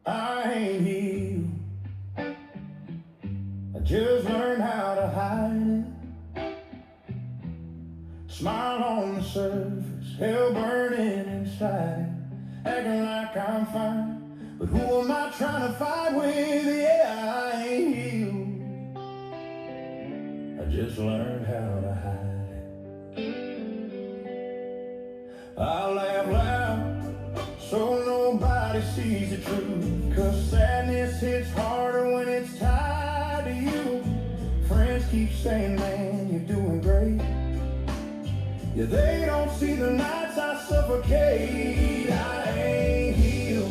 I ain't healed. I just learned how to hide it. Smile on the surface, hell burning inside. Acting like I'm fine, but who am I trying to fight with? Yeah, I ain't healed. I just learned how to hide it. I laugh loud so nobody sees the truth, 'cause sadness hits harder when it's tied to you. Friends keep saying, man, you're doing great. Yeah, they don't see the nights I suffocate. I ain't healed.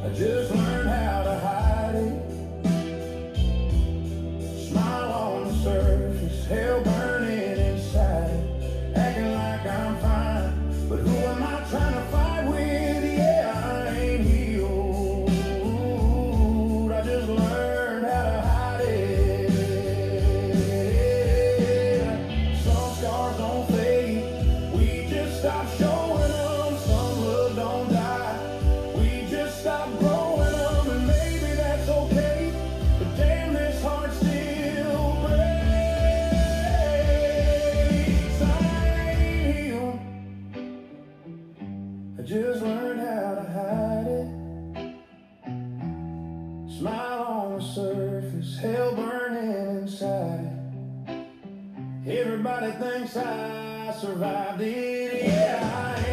I just learned how to hide it. Smile on the surface, hell burning inside. Acting like I'm fine, but who am I trying to fight with? Yeah, I ain't healed. I just learned how to hide it. Some scars don't fade, we just stop showing them. Some love don't die, we just stop growing them. And maybe that's okay, but damn, this heart still breaks. I ain't healed. I just learned how to hide it. Smile on the surface, hell burning inside. Everybody thinks I survived it. Yeah, I